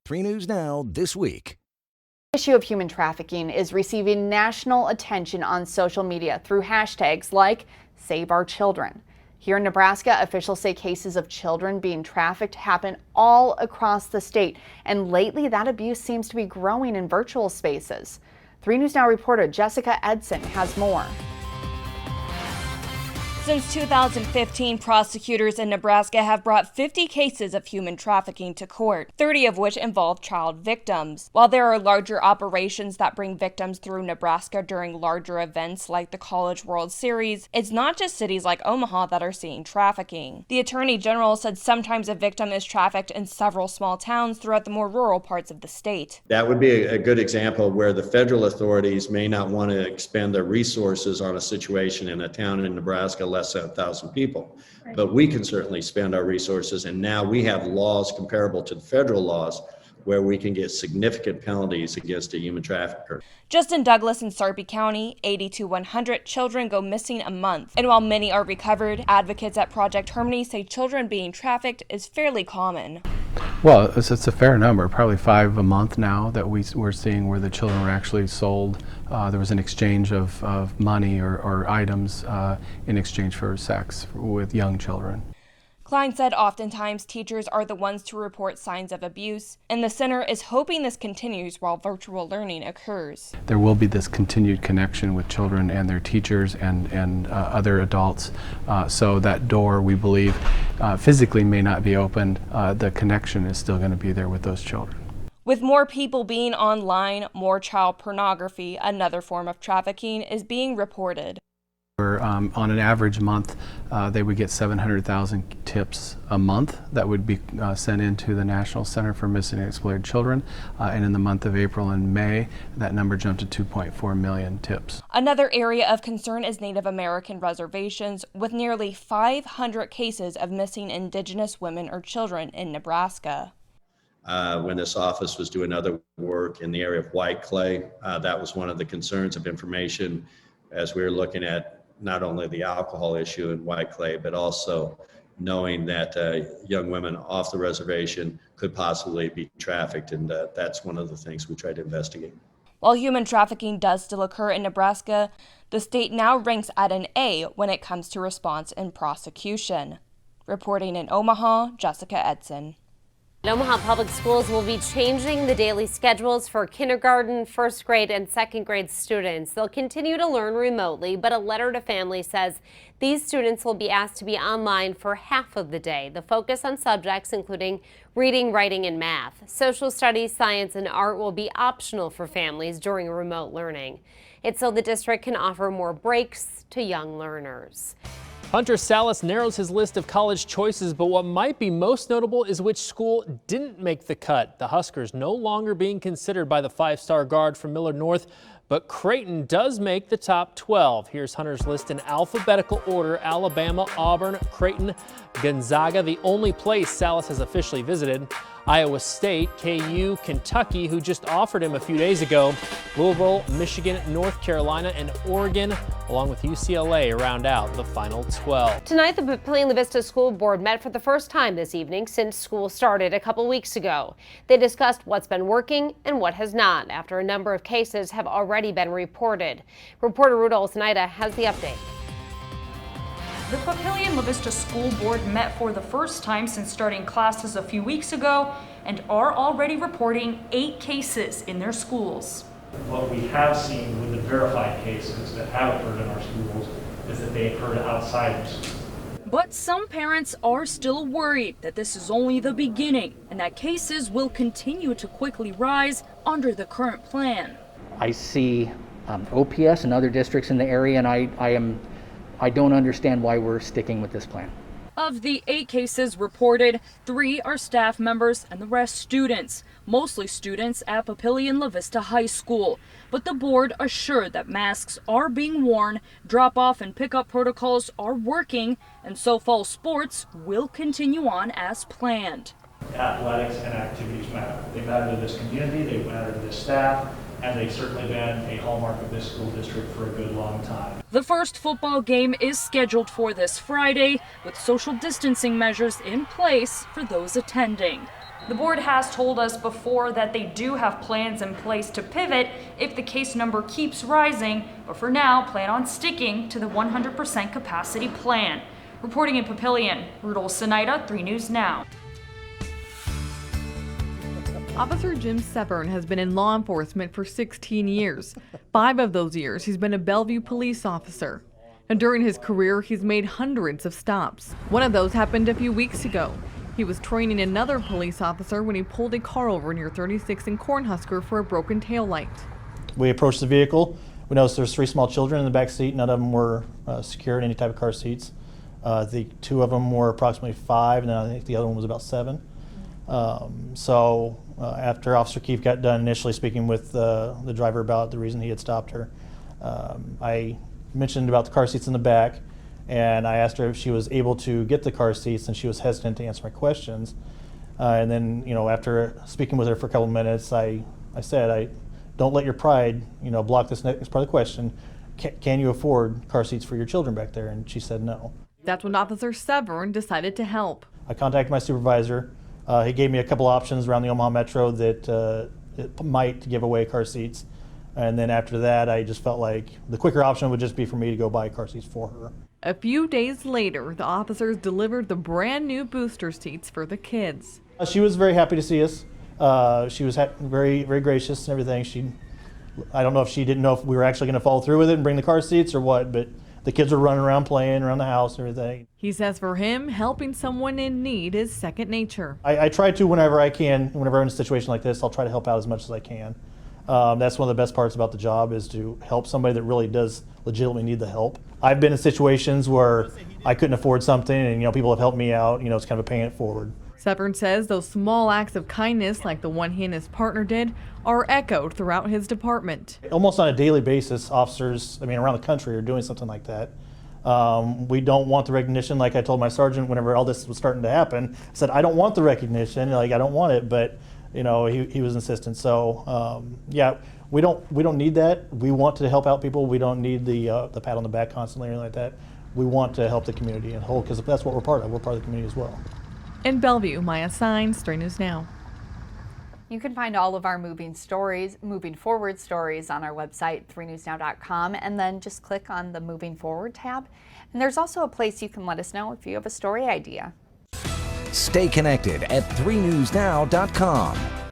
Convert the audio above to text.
3 News Now this week. The issue of human trafficking is receiving national attention on social media through hashtags like Save Our Children. Here in Nebraska, officials say cases of children being trafficked happen all across the state, and lately that abuse seems to be growing in virtual spaces. 3 News Now reporter Jessica Edson has more. Since 2015, prosecutors in Nebraska have brought 50 cases of human trafficking to court, 30 of which involve child victims. While there are larger operations that bring victims through Nebraska during larger events like the College World Series, it's not just cities like Omaha that are seeing trafficking. The Attorney General said sometimes a victim is trafficked in several small towns throughout the more rural parts of the state. That would be a good example where the federal authorities may not want to expend their resources on a situation in a town in Nebraska less than 1,000 people. But we can certainly spend our resources, and now we have laws comparable to the federal laws where we can get significant penalties against a human trafficker. Just in Douglas and Sarpy County, 80 to 100 children go missing a month. And while many are recovered, advocates at Project Harmony say children being trafficked is fairly common. Well, it's a fair number, probably 5 a month now that we're seeing where the children were actually sold. There was an exchange of money or items in exchange for sex with young children. Klein said oftentimes teachers are the ones to report signs of abuse, and the center is hoping this continues while virtual learning occurs. There will be this continued connection with children and their teachers and other adults, so that door, we believe, physically may not be opened. The connection is still going to be there with those children. With more people being online, more child pornography, another form of trafficking, is being reported. On an average month, they would get 700,000 tips a month that would be sent into the National Center for Missing and Exploited Children. And in the month of April and May, that number jumped to 2.4 million tips. Another area of concern is Native American reservations, with nearly 500 cases of missing Indigenous women or children in Nebraska. When this office was doing other work in the area of white clay, that was one of the concerns of information as we were looking at not only the alcohol issue in white clay, but also knowing that young women off the reservation could possibly be trafficked, and that's one of the things we try to investigate. While human trafficking does still occur in Nebraska, the state now ranks at an A when it comes to response and prosecution. Reporting in Omaha, Jessica Edson. Omaha Public Schools will be changing the daily schedules for kindergarten, first grade, and second grade students. They'll continue to learn remotely, but a letter to families says these students will be asked to be online for half of the day. The focus on subjects including reading, writing, and math. Social studies, science, and art will be optional for families during remote learning. It's so the district can offer more breaks to young learners. Hunter Salas narrows his list of college choices, but what might be most notable is which school didn't make the cut. The Huskers no longer being considered by the 5-star guard from Millard North, but Creighton does make the top 12. Here's Hunter's list in alphabetical order: Alabama, Auburn, Creighton, Gonzaga, the only place Salas has officially visited, Iowa State, KU, Kentucky, who just offered him a few days ago, Louisville, Michigan, North Carolina, and Oregon, along with UCLA, round out the final 12. Tonight, the Papillion-La Vista School Board met for the first time this evening since school started a couple weeks ago. They discussed what's been working and what has not, after a number of cases have already been reported. Reporter Rudolph Snyder has the update. The Papillion-La Vista School Board met for the first time since starting classes a few weeks ago and are already reporting 8 cases in their schools. What we have seen with the verified cases that have occurred in our schools is that they occurred outside of school. But some parents are still worried that this is only the beginning and that cases will continue to quickly rise under the current plan. I see OPS and other districts in the area, and I don't understand why we're sticking with this plan. Of the 8 cases reported, 3 are staff members and the rest students, mostly students at Papillion-La Vista High School. But the board assured that masks are being worn, drop-off and pickup protocols are working, and so fall sports will continue on as planned. Athletics and activities matter. They matter to this community, they matter to this staff, and they've certainly been a hallmark of this school district for a good long time. The first football game is scheduled for this Friday, with social distancing measures in place for those attending. The board has told us before that they do have plans in place to pivot if the case number keeps rising, but for now plan on sticking to the 100% capacity plan. Reporting in Papillion, Rudolph Sinaida, 3 News Now. Officer Jim Severn has been in law enforcement for 16 years. 5 of those years he's been a Bellevue police officer. And during his career, he's made hundreds of stops. One of those happened a few weeks ago. He was training another police officer when he pulled a car over near 36 and Cornhusker for a broken taillight. We approached the vehicle. We noticed there's 3 small children in the back seat. None of them were secured in any type of car seats. The 2 of them were approximately 5, and then I think the other one was about 7. After Officer Keefe got done initially speaking with the driver about the reason he had stopped her, I mentioned about the car seats in the back, and I asked her if she was able to get the car seats, and she was hesitant to answer my questions. And then, after speaking with her for a couple of minutes, I said, don't let your pride, block this next part of the question. Can you afford car seats for your children back there? And she said no. That's when Officer Severn decided to help. I contacted my supervisor. He gave me a couple options around the Omaha Metro that it might give away car seats. And then after that, I just felt like the quicker option would just be for me to go buy car seats for her. A few days later, the officers delivered the brand new booster seats for the kids. She was very happy to see us. She was very, very gracious and everything. I don't know if she didn't know if we were actually going to follow through with it and bring the car seats or what, but the kids were running around playing around the house and everything. He says for him, helping someone in need is second nature. I try to whenever I can, whenever I'm in a situation like this, I'll try to help out as much as I can. That's one of the best parts about the job is to help somebody that really does legitimately need the help. I've been in situations where I couldn't afford something and people have helped me out. It's kind of paying it forward. Severn says those small acts of kindness like the one he and his partner did are echoed throughout his department. Almost on a daily basis, officers, around the country are doing something like that. We don't want the recognition. Like I told my sergeant whenever all this was starting to happen, I said, I don't want the recognition, I don't want it, but he was insistent. So yeah, we don't need that. We want to help out people. We don't need the pat on the back constantly or anything like that. We want to help the community and whole, because that's what we're part of. We're part of the community as well. In Bellevue, Maya Signs, 3 News Now. You can find all of our moving forward stories on our website, 3newsnow.com, and then just click on the Moving Forward tab. And there's also a place you can let us know if you have a story idea. Stay connected at 3newsnow.com.